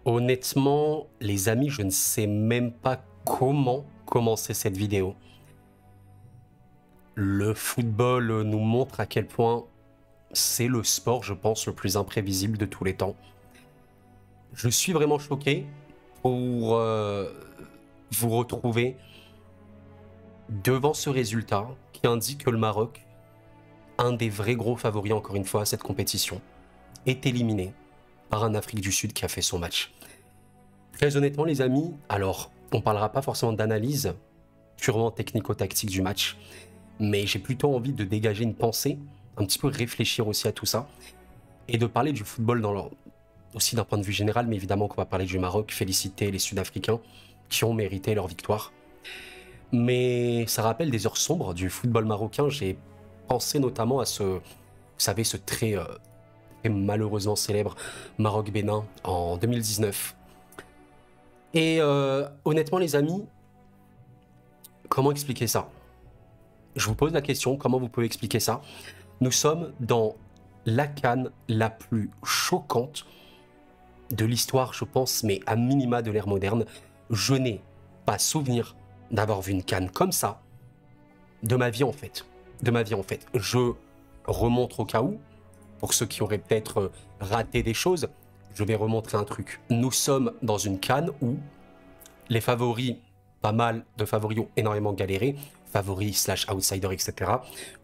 Honnêtement, les amis, je ne sais même pas comment commencer cette vidéo. Le football nous montre à quel point c'est le sport, je pense, le plus imprévisible de tous les temps. Je suis vraiment choqué pour vous retrouver devant ce résultat qui indique que le Maroc, un des vrais gros favoris encore une fois à cette compétition, est éliminé par un Afrique du Sud qui a fait son match. Très honnêtement les amis, alors on parlera pas forcément d'analyse purement technico-tactique du match, mais j'ai plutôt envie de dégager une pensée, un petit peu réfléchir aussi à tout ça, et de parler du football aussi d'un point de vue général, mais évidemment qu'on va parler du Maroc, féliciter les Sud-Africains qui ont mérité leur victoire. Mais ça rappelle des heures sombres du football marocain, j'ai pensé notamment à vous savez, ce très malheureusement célèbre Maroc-Bénin en 2019. Et honnêtement les amis, comment expliquer ça? Je vous pose la question, comment vous pouvez expliquer ça? Nous sommes dans la CAN la plus choquante de l'histoire, je pense, mais à minima de l'ère moderne. Je n'ai pas souvenir d'avoir vu une CAN comme ça de ma vie en fait. De ma vie en fait. Je remonte au cas où, pour ceux qui auraient peut-être raté des choses, je vais remontrer un truc. Nous sommes dans une CAN où les favoris, pas mal de favoris ont énormément galéré, favoris / outsiders, etc.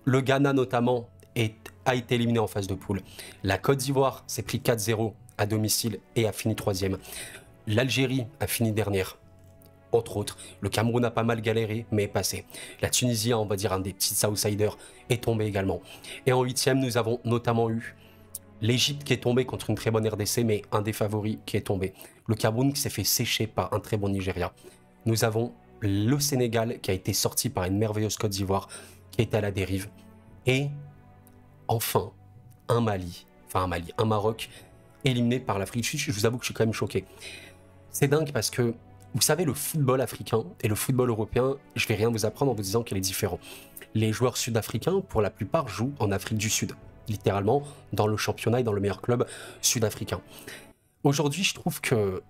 Le Ghana notamment a été éliminé en phase de poule. La Côte d'Ivoire s'est pris 4-0 à domicile et a fini 3e. L'Algérie a fini dernière, entre autres. Le Cameroun a pas mal galéré, mais est passé. La Tunisie, on va dire un des petits outsiders, est tombé également. Et en 8e, nous avons notamment eu l'Égypte qui est tombée contre une très bonne RDC, mais un des favoris qui est tombé. Le Cameroun qui s'est fait sécher par un très bon Nigeria. Nous avons le Sénégal qui a été sorti par une merveilleuse Côte d'Ivoire qui est à la dérive. Et enfin, un Maroc éliminé par l'Afrique du Sud. Je vous avoue que je suis quand même choqué. C'est dingue parce que, vous savez, le football africain et le football européen, je vais rien vous apprendre en vous disant qu'il est différent. Les joueurs sud-africains, pour la plupart, jouent en Afrique du Sud. Littéralement, dans le championnat et dans le meilleur club sud-africain. Aujourd'hui, je trouve que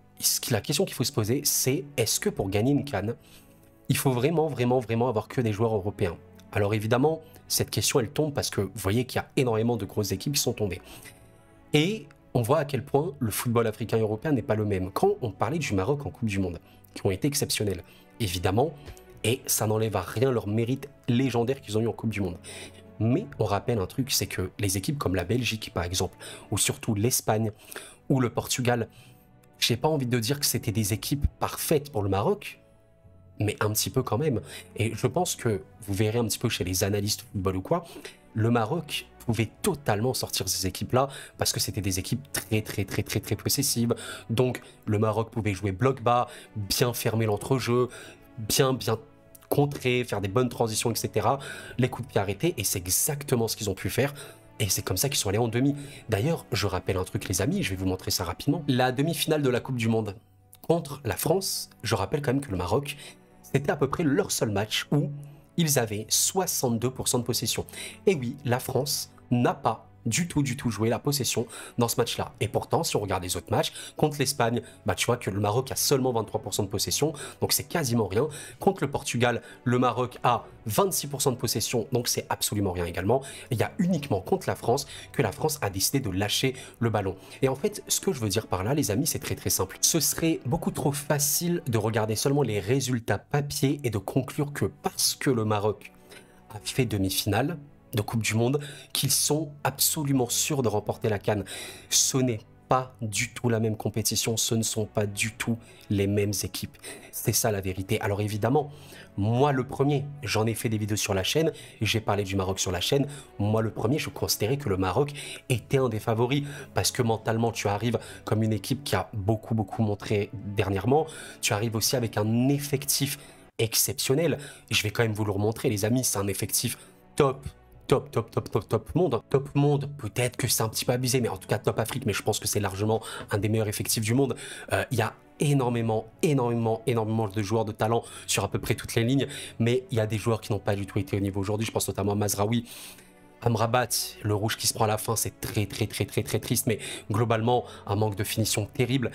la question qu'il faut se poser, c'est est-ce que pour gagner une CAN, il faut vraiment avoir que des joueurs européens? Alors évidemment, cette question, elle tombe parce que vous voyez qu'il y a énormément de grosses équipes qui sont tombées. Et on voit à quel point le football africain et européen n'est pas le même. Quand on parlait du Maroc en Coupe du Monde, qui ont été exceptionnels, évidemment, et ça n'enlève à rien leur mérite légendaire qu'ils ont eu en Coupe du Monde. Mais on rappelle un truc, c'est que les équipes comme la Belgique, par exemple, ou surtout l'Espagne, ou le Portugal, j'ai pas envie de dire que c'était des équipes parfaites pour le Maroc, mais un petit peu quand même. Et je pense que vous verrez un petit peu chez les analystes football ou quoi, le Maroc pouvait totalement sortir ces équipes-là parce que c'était des équipes très possessives. Donc le Maroc pouvait jouer bloc bas, bien fermer l'entrejeu, bien contrer, faire des bonnes transitions, etc. Les coups de pied arrêtés, et c'est exactement ce qu'ils ont pu faire. Et c'est comme ça qu'ils sont allés en demi. D'ailleurs, je rappelle un truc les amis, je vais vous montrer ça rapidement. La demi-finale de la Coupe du Monde contre la France, je rappelle quand même que le Maroc, c'était à peu près leur seul match où ils avaient 62% de possession. Et oui, la France n'a pas du tout joué la possession dans ce match-là. Et pourtant, si on regarde les autres matchs, contre l'Espagne, bah tu vois que le Maroc a seulement 23% de possession, donc c'est quasiment rien. Contre le Portugal, le Maroc a 26% de possession, donc c'est absolument rien également. Et il y a uniquement contre la France que la France a décidé de lâcher le ballon. Et en fait, ce que je veux dire par là, les amis, c'est très simple. Ce serait beaucoup trop facile de regarder seulement les résultats papier et de conclure que parce que le Maroc a fait demi-finale de Coupe du Monde, qu'ils sont absolument sûrs de remporter la CAN. Ce n'est pas du tout la même compétition, ce ne sont pas du tout les mêmes équipes. C'est ça la vérité. Alors évidemment, moi le premier, j'en ai fait des vidéos sur la chaîne, j'ai parlé du Maroc sur la chaîne, moi le premier, je considérais que le Maroc était un des favoris, parce que mentalement, tu arrives comme une équipe qui a beaucoup montré dernièrement, tu arrives aussi avec un effectif exceptionnel. Je vais quand même vous le remontrer les amis, c'est un effectif top monde. Top monde, peut-être que c'est un petit peu abusé, mais en tout cas top Afrique, mais je pense que c'est largement un des meilleurs effectifs du monde. Il y a énormément de joueurs de talent sur à peu près toutes les lignes, mais il y a des joueurs qui n'ont pas du tout été au niveau aujourd'hui. Je pense notamment à Mazraoui, Amrabat, le rouge qui se prend à la fin, c'est très triste, mais globalement, un manque de finition terrible.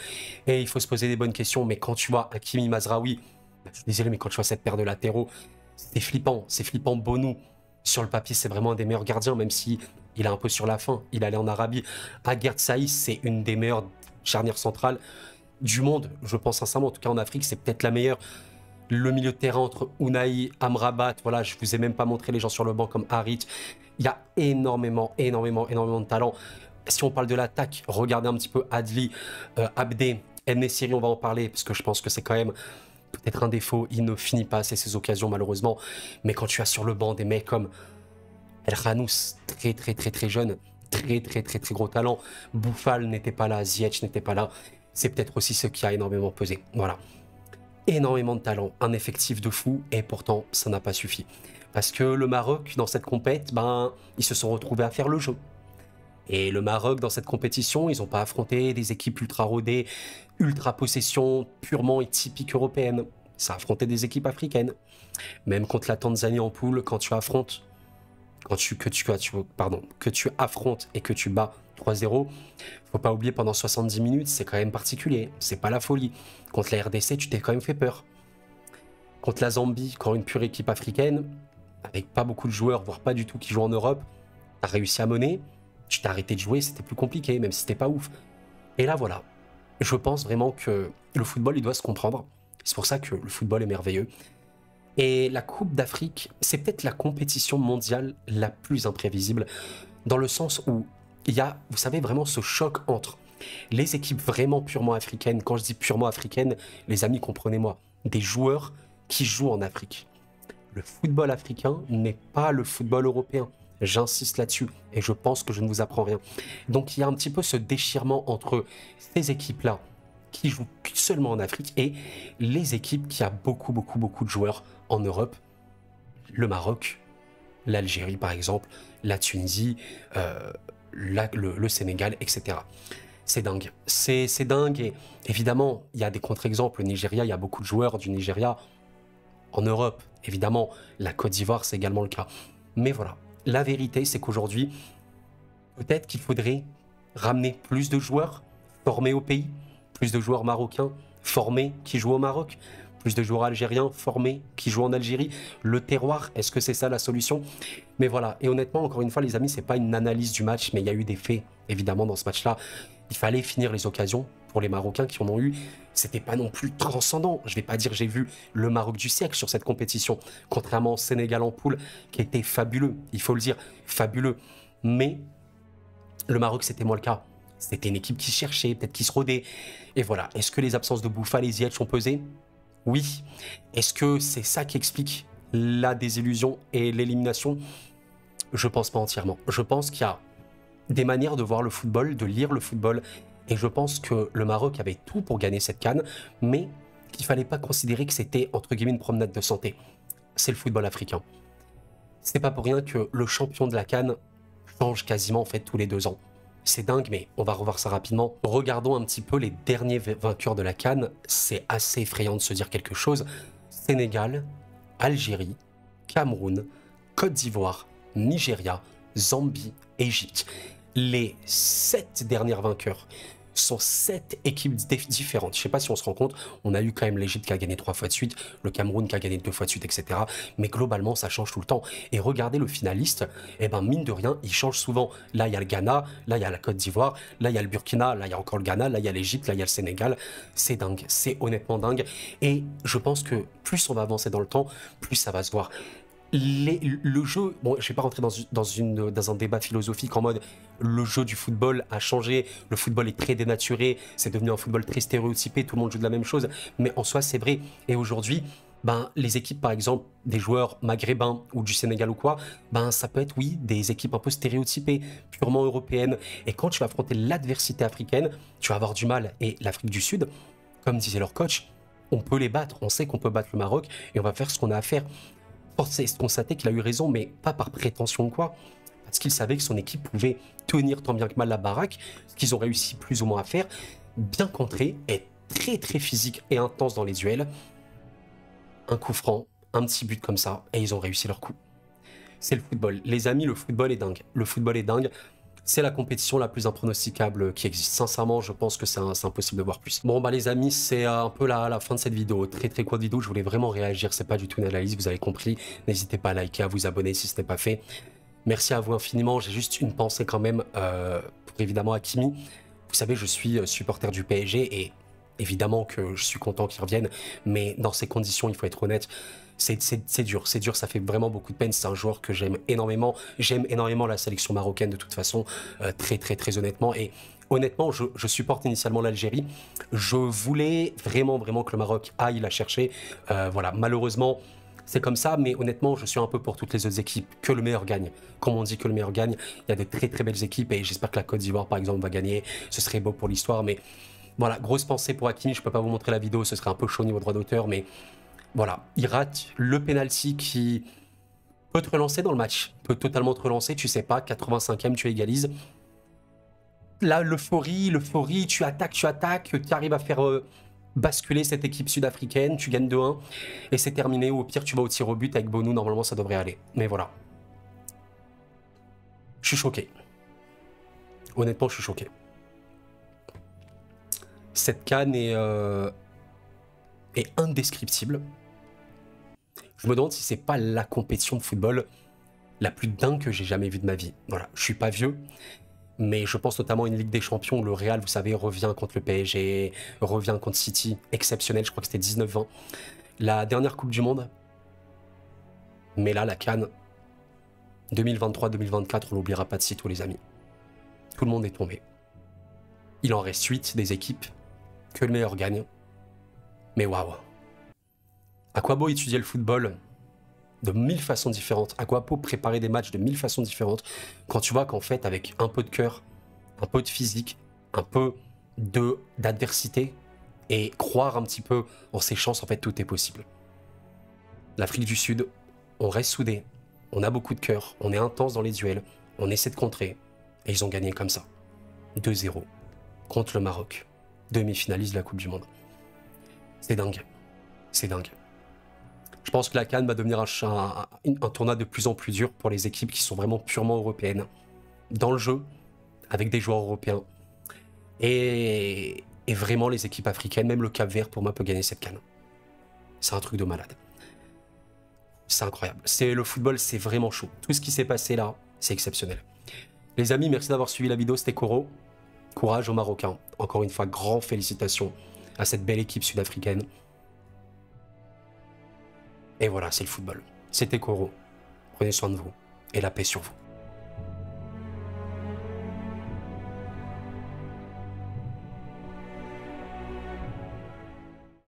Et il faut se poser des bonnes questions, mais quand tu vois Hakimi Mazraoui, je suis désolé, mais quand tu vois cette paire de latéraux, c'est flippant. Bonou, sur le papier, c'est vraiment un des meilleurs gardiens, même si il est un peu sur la fin, il allait en Arabie. Aguerd Saïs, c'est une des meilleures charnières centrales du monde, je pense sincèrement, en tout cas en Afrique, c'est peut-être la meilleure. Le milieu de terrain entre Unai, Amrabat, voilà, je vous ai même pas montré les gens sur le banc comme Harit. Il y a énormément de talent. Si on parle de l'attaque, regardez un petit peu Adli, Abdé, En-Nesyri, on va en parler, parce que je pense que c'est quand même peut-être un défaut. Il ne finit pas assez ses occasions, malheureusement. Mais quand tu as sur le banc des mecs comme El Khanous, très jeune, très gros talent. Boufal n'était pas là, Ziyech n'était pas là. C'est peut-être aussi ce qui a énormément pesé. Voilà. Énormément de talent, un effectif de fou, et pourtant, ça n'a pas suffi. Parce que le Maroc, dans cette compète, ils se sont retrouvés à faire le jeu. Et le Maroc, dans cette compétition, ils n'ont pas affronté des équipes ultra rodées, ultra possession, purement et typique européenne. Ça a affronté des équipes africaines. Même contre la Tanzanie en poule, quand tu affrontes, que tu affrontes et que tu bats 3-0, faut pas oublier, pendant 70 minutes, c'est quand même particulier. C'est pas la folie. Contre la RDC, tu t'es quand même fait peur. Contre la Zambie, quand une pure équipe africaine, avec pas beaucoup de joueurs, voire pas du tout qui jouent en Europe, t'as réussi à mener, tu t'es arrêté de jouer, c'était plus compliqué, même si c'était pas ouf. Et là, voilà. Je pense vraiment que le football, il doit se comprendre. C'est pour ça que le football est merveilleux. Et la Coupe d'Afrique, c'est peut-être la compétition mondiale la plus imprévisible, dans le sens où il y a, vous savez, vraiment ce choc entre les équipes vraiment purement africaines. Quand je dis purement africaines, les amis, comprenez-moi, des joueurs qui jouent en Afrique. Le football africain n'est pas le football européen. J'insiste là-dessus et je pense que je ne vous apprends rien. Donc il y a un petit peu ce déchirement entre ces équipes-là qui jouent seulement en Afrique et les équipes qui a beaucoup de joueurs en Europe. Le Maroc, l'Algérie par exemple, la Tunisie, le Sénégal, etc. C'est dingue. C'est dingue et évidemment, il y a des contre-exemples. Le Nigeria, il y a beaucoup de joueurs du Nigeria en Europe. Évidemment, la Côte d'Ivoire, c'est également le cas. Mais voilà, la vérité, c'est qu'aujourd'hui, peut-être qu'il faudrait ramener plus de joueurs formés au pays, plus de joueurs marocains formés qui jouent au Maroc, plus de joueurs algériens formés qui jouent en Algérie. Le terroir, est-ce que c'est ça la solution? Mais voilà, et honnêtement, encore une fois, les amis, c'est pas une analyse du match, mais il y a eu des faits, évidemment, dans ce match-là. Il fallait finir les occasions pour les Marocains qui en ont eu. C'était pas non plus transcendant. Je vais pas dire j'ai vu le Maroc du siècle sur cette compétition, contrairement au Sénégal en poule, qui était fabuleux, il faut le dire, fabuleux. Mais le Maroc, c'était moins le cas. C'était une équipe qui cherchait, peut-être qui se rodait. Et voilà, est-ce que les absences de Boufal et Ziyech ont pesé? Oui. Est-ce que c'est ça qui explique la désillusion et l'élimination? Je pense pas entièrement. Je pense qu'il y a des manières de voir le football, de lire le football. Et je pense que le Maroc avait tout pour gagner cette CAN, mais qu'il fallait pas considérer que c'était, entre guillemets, une promenade de santé. C'est le football africain. C'est pas pour rien que le champion de la CAN change quasiment en fait tous les 2 ans. C'est dingue, mais on va revoir ça rapidement. Regardons un petit peu les derniers vainqueurs de la CAN. C'est assez effrayant de se dire quelque chose. Sénégal, Algérie, Cameroun, Côte d'Ivoire, Nigeria, Zambie, Égypte. Les 7 dernières vainqueurs sont 7 équipes différentes. Je ne sais pas si on se rend compte, on a eu quand même l'Égypte qui a gagné 3 fois de suite, le Cameroun qui a gagné 2 fois de suite, etc. Mais globalement, ça change tout le temps. Et regardez le finaliste, eh ben mine de rien, il change souvent. Là, il y a le Ghana, là, il y a la Côte d'Ivoire, là, il y a le Burkina, là, il y a encore le Ghana, là, il y a l'Égypte, là, il y a le Sénégal. C'est dingue, c'est honnêtement dingue. Et je pense que plus on va avancer dans le temps, plus ça va se voir. Le jeu, bon, je ne vais pas rentrer dans un débat philosophique en mode le jeu du football a changé, le football est très dénaturé, c'est devenu un football très stéréotypé, tout le monde joue de la même chose, mais en soi c'est vrai. Et aujourd'hui, les équipes par exemple des joueurs maghrébins ou du Sénégal ou quoi, ça peut être oui des équipes un peu stéréotypées, purement européennes. Et quand tu vas affronter l'adversité africaine, tu vas avoir du mal. Et l'Afrique du Sud, comme disait leur coach, on peut les battre, on sait qu'on peut battre le Maroc et on va faire ce qu'on a à faire. Force est de constater qu'il a eu raison, mais pas par prétention ou quoi, parce qu'il savait que son équipe pouvait tenir tant bien que mal la baraque, ce qu'ils ont réussi plus ou moins à faire, bien contré, être très physique et intense dans les duels. Un coup franc, un petit but comme ça, et ils ont réussi leur coup. c'est le football. Les amis, le football est dingue. Le football est dingue. C'est la compétition la plus impronosticable qui existe. Sincèrement, je pense que c'est impossible de voir plus. Bon, bah les amis, c'est un peu la fin de cette vidéo. Très très courte vidéo, je voulais vraiment réagir. C'est pas du tout une analyse, vous avez compris. N'hésitez pas à liker, à vous abonner si ce n'est pas fait. Merci à vous infiniment. J'ai juste une pensée quand même pour évidemment Hakimi. Vous savez, je suis supporter du PSG et évidemment que je suis content qu'il revienne. Mais dans ces conditions, il faut être honnête. C'est dur, ça fait vraiment beaucoup de peine. C'est un joueur que j'aime énormément. J'aime énormément la sélection marocaine de toute façon, très honnêtement. Et honnêtement, je supporte initialement l'Algérie. Je voulais vraiment que le Maroc aille la chercher. Voilà, malheureusement, c'est comme ça. Mais honnêtement, je suis un peu pour toutes les autres équipes. Que le meilleur gagne. Comme on dit que le meilleur gagne, il y a de très belles équipes. Et j'espère que la Côte d'Ivoire, par exemple, va gagner. Ce serait beau pour l'histoire. Mais voilà, grosse pensée pour Hakimi. Je peux pas vous montrer la vidéo, ce serait un peu chaud au niveau droit d'auteur. Mais voilà, il rate le penalty qui peut te relancer dans le match, peut totalement te relancer, tu sais pas, 85e, tu égalises. Là, l'euphorie, tu attaques, tu arrives à faire basculer cette équipe sud-africaine, tu gagnes 2-1, et c'est terminé, ou au pire, tu vas au tir au but avec Bonou, normalement, ça devrait aller. Mais voilà. Je suis choqué. Honnêtement, je suis choqué. Cette CAN est indescriptible. Je me demande si c'est pas la compétition de football la plus dingue que j'ai jamais vue de ma vie. Voilà, je suis pas vieux, mais je pense notamment à une Ligue des Champions où le Real, vous savez, revient contre le PSG, revient contre City, exceptionnel, je crois que c'était 19-20. La dernière Coupe du Monde, mais là, la CAN 2023-2024, on n'oubliera pas de sitôt, les amis. Tout le monde est tombé. Il en reste 8 des équipes, que le meilleur gagne. Mais waouh! À quoi beau étudier le football de 1000 façons différentes? À quoi beau préparer des matchs de 1000 façons différentes quand tu vois qu'en fait, avec un peu de cœur, un peu de physique, un peu d'adversité et croire un petit peu en ses chances, en fait, tout est possible. L'Afrique du Sud, on reste soudés, on a beaucoup de cœur, on est intense dans les duels, on essaie de contrer et ils ont gagné comme ça. 2-0 contre le Maroc, demi-finaliste de la Coupe du Monde. C'est dingue, c'est dingue. Je pense que la CAN va devenir un tournoi de plus en plus dur pour les équipes qui sont vraiment purement européennes. Dans le jeu, avec des joueurs européens. Et vraiment les équipes africaines, même le Cap-Vert pour moi peut gagner cette CAN. C'est un truc de malade. C'est incroyable. Le football, c'est vraiment chaud. Tout ce qui s'est passé là, c'est exceptionnel. Les amis, merci d'avoir suivi la vidéo, c'était Koro. Courage aux Marocains. Encore une fois, grand félicitations à cette belle équipe sud-africaine. Et voilà, c'est le football. C'était Koro. Prenez soin de vous et la paix sur vous.